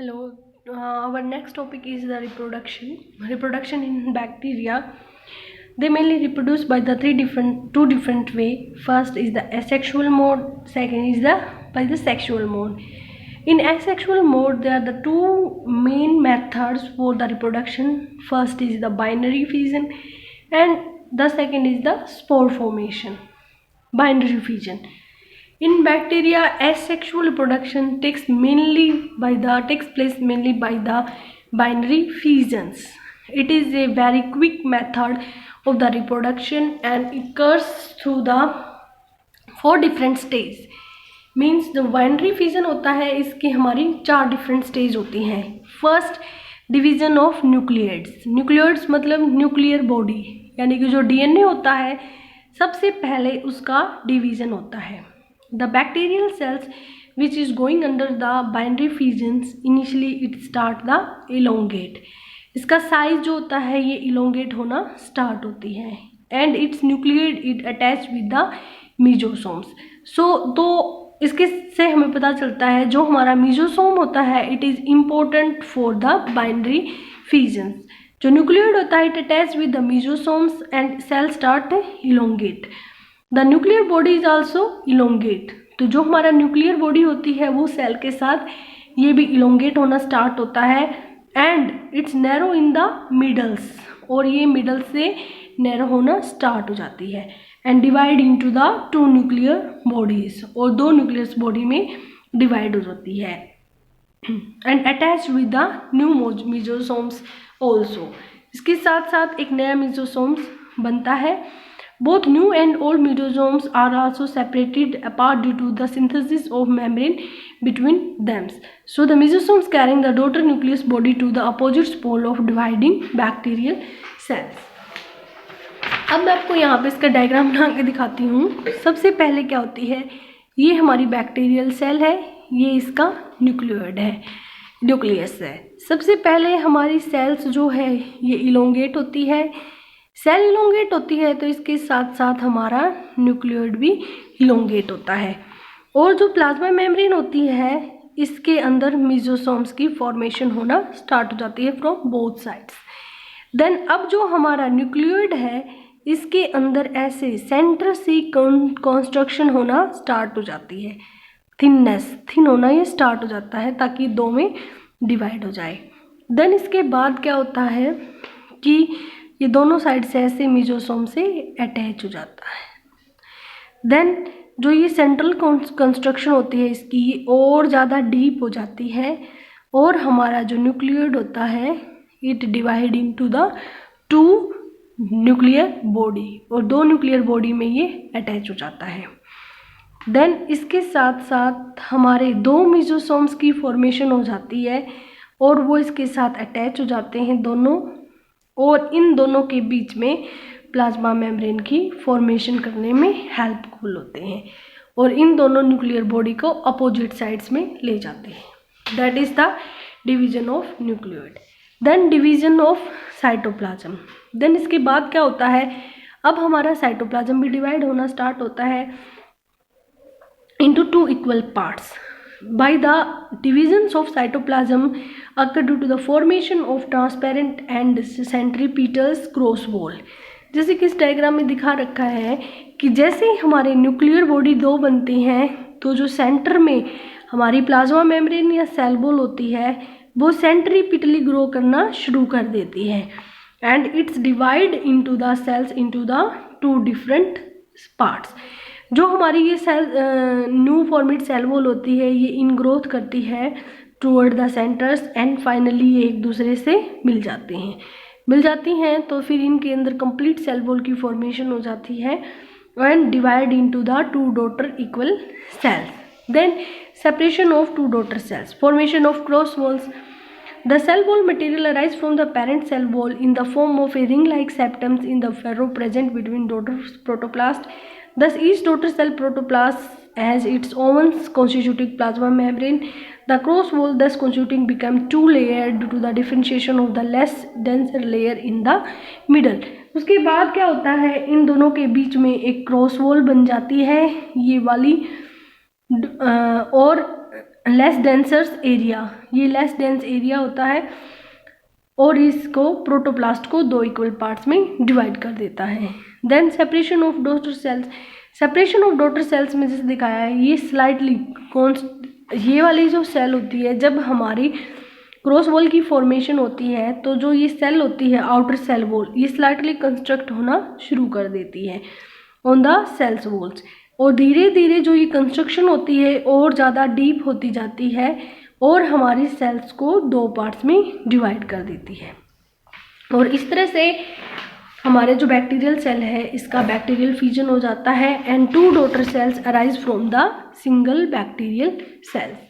Hello, our next topic is the reproduction. Reproduction in bacteria. They mainly reproduce by the two different way. First is the asexual mode. Second is by the sexual mode. In asexual mode, there are the two main methods for the reproduction. First is the binary fission, and the second is the spore formation. Binary fission. In bacteria, asexual reproduction takes place mainly by the binary fissions. It is a very quick method of the reproduction and occurs through the 4 different stages. Means जो binary fission होता है इसकी हमारी 4 different stage होती हैं. First, division of nucleoids. Nucleoids मतलब nuclear body, यानी कि जो डीएनए होता है सबसे पहले उसका डिवीजन होता है. The bacterial cells which is going under the binary fissions, initially it start the elongate. इसका साइज जो होता है ये elongate होना स्टार्ट होती है and its nucleate it attach with the mesosomes. तो इसके से हमें पता चलता है जो हमारा मीजोसोम होता है it is important for the binary fissions. जो न्यूक्लियोइड होता है it attach with the mesosomes and cell start elongate. The nuclear body is also elongate. तो जो हमारा न्यूक्लियर बॉडी होती है वो सेल के साथ ये भी इलोंगेट होना स्टार्ट होता है and it's narrow in the middles, और ये मिडल से नैरो होना स्टार्ट हो जाती है and divide into the 2 nuclear bodies, और 2 न्यूक्लियस बॉडी में डिवाइड हो जाती है and attach with the new mesosomes also. इसके साथ साथ एक नया मीजोसोम्स बनता है. Both new and old mesosomes are also separated apart due to the synthesis of membrane between them. So the mesosomes carrying the daughter nucleus body to the opposite pole of dividing bacterial cells. अब मैं आपको यहाँ पे इसका diagram बना के दिखाती हूँ. सबसे पहले क्या होती है, ये हमारी बैक्टीरियल सेल है, ये इसका न्यूक्लियोइड है, न्यूक्लियस है. सबसे पहले हमारी सेल्स जो है ये इलोंगेट होती है. सेल इलोंगेट होती है तो इसके साथ साथ हमारा न्यूक्लियोइड भी इलोंगेट होता है, और जो प्लाज्मा मेम्ब्रेन होती है इसके अंदर मीजोसोम्स की फॉर्मेशन होना स्टार्ट हो जाती है फ्रॉम बोथ साइड्स. देन अब जो हमारा न्यूक्लियोइड है इसके अंदर ऐसे सेंटर से कंस्ट्रक्शन होना स्टार्ट हो जाती है. थिन होना ये स्टार्ट हो जाता है ताकि 2 में डिवाइड हो जाए. देन इसके बाद क्या होता है कि ये दोनों साइड से ऐसे मीजोसोम से अटैच हो जाता है. देन जो ये सेंट्रल कंस्ट्रक्शन होती है इसकी ये और ज़्यादा डीप हो जाती है, और हमारा जो न्यूक्लियोइड होता है it divide into the 2 nuclear body, और 2 न्यूक्लियर बॉडी में ये अटैच हो जाता है. देन इसके साथ साथ हमारे 2 मीजोसोम्स की फॉर्मेशन हो जाती है, और वो इसके साथ अटैच हो जाते हैं दोनों, और इन दोनों के बीच में प्लाज्मा मेम्ब्रेन की फॉर्मेशन करने में हेल्पफुल होते हैं, और इन दोनों न्यूक्लियर बॉडी को अपोजिट साइड्स में ले जाते हैं. That is the division of nucleoid. Then division of cytoplasm. Then इसके बाद क्या होता है, अब हमारा साइटोप्लाज्म भी डिवाइड होना स्टार्ट होता है into 2 equal parts. By the divisions of cytoplasm occur due to the formation of transparent and centripetal cross wall. जैसे कि इस डायग्राम में दिखा रखा है कि जैसे ही हमारे न्यूक्लियर बॉडी 2 बनती हैं तो जो सेंटर में हमारी प्लाज्मा मेम्ब्रेन या सेल वॉल होती है वो सेंट्रीपिटली ग्रो करना शुरू कर देती है and its divide into the cells into the 2 different parts. जो हमारी ये cell new formed cell wall होती है ये इन ग्रोथ करती है toward the centers and finally ये एक दूसरे से मिल जाती हैं तो फिर इनके अंदर कंप्लीट सेल वॉल की फॉर्मेशन हो जाती है and divide into the 2 daughter equal cells. Then separation of 2 daughter cells, formation of cross walls. The cell wall material arise from the parent cell wall in the form of a ring-like septums in the furrow present between daughter protoplast. Thus, each daughter cell protoplast has its own constituting plasma membrane. The cross wall thus constituting become 2 layered due to the differentiation of the less denser layer in the middle. उसके बाद क्या होता है, इन दोनों के बीच में एक cross wall बन जाती है ये वाली, और लेस डेंसर्स एरिया, ये लेस डेंस एरिया होता है और इसको प्रोटोप्लास्ट को 2 इक्वल पार्ट्स में डिवाइड कर देता है। Then separation of daughter cells, separation of daughter cells में जैसे दिखाया है ये स्लाइटली ये वाली जो सेल होती है जब हमारी क्रॉस वॉल की फॉर्मेशन होती है तो जो ये सेल होती है आउटर सेल वॉल ये स्लाइटली कंस्ट्रक्ट होना शुरू कर देती है ऑन द सेल्स वॉल्स, और धीरे धीरे जो ये कंस्ट्रक्शन होती है और ज़्यादा डीप होती जाती है और हमारी सेल्स को 2 पार्ट्स में डिवाइड कर देती है। और इस तरह से हमारे जो बैक्टीरियल सेल है इसका बैक्टीरियल फ्यूजन हो जाता है and 2 daughter cells arise from the single bacterial cells.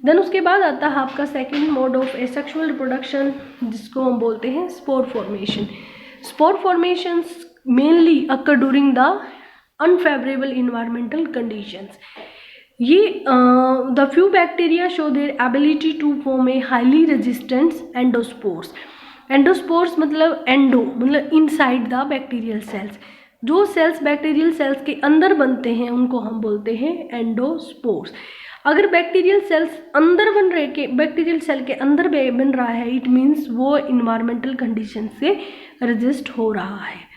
Then उसके बाद आता है आपका second mode of asexual reproduction जिसको हम बोलते हैं spore formation. Spore formations mainly occur during the unfavourable environmental conditions. ये the few bacteria show their ability to form a highly resistant endospores. Endospores मतलब एंडो मतलब इनसाइड द बैक्टीरियल सेल्स, जो cells bacterial cells के अंदर बनते हैं उनको हम बोलते हैं एंडोस्पोर्स। अगर बैक्टीरियल सेल्स अंदर बन रहे के बैक्टीरियल सेल के अंदर बन रहा है इट मीन्स वो इन्वायरमेंटल कंडीशन से रेजिस्ट हो रहा है।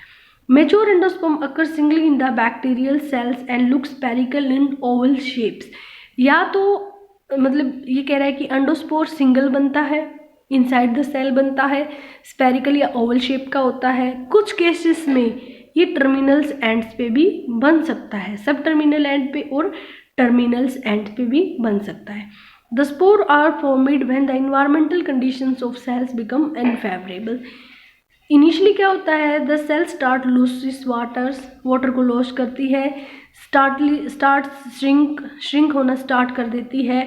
Mature endosperm occur singly in the bacterial sales and look spherical in Oval shapes. या तो मतलब ये कह रहा है कि एंडोस्पोर सिंगल बनता है, इनसाइड द सेल बनता है, स्पेरिकल या ओवल शेप का होता है। कुछ केसेस में ये टर्मिनल्स एंड्स पे भी बन सकता है, सब टर्मिनल एंड पे और टर्मिनल्स एंड पे भी बन सकता है। The spore are formed when the environmental conditions of cells become unfavourable. Initially क्या होता है the cell start lose water को लॉस करती है, स्टार्ट श्रिंक होना स्टार्ट कर देती है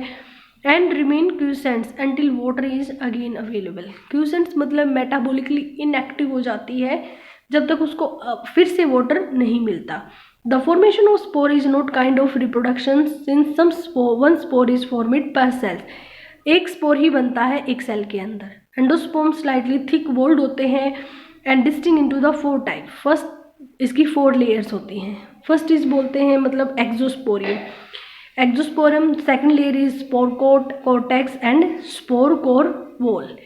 and remain quiescent until water is again available. Quiescent मतलब मेटाबॉलिकली इनएक्टिव हो जाती है जब तक उसको फिर से वाटर नहीं मिलता। The formation of spore is not kind of reproduction since one spore is formed पर सेल्स। एक स्पोर ही बनता है एक सेल के अंदर। एंडोस्पर्म स्लाइटली थिक वॉल्ड होते हैं and distinct into the 4 type. First इसकी 4 लेयर्स होती हैं। फर्स्ट इज बोलते हैं मतलब exosporium. Exosporium second layer is spore coat cortex and spore core wall.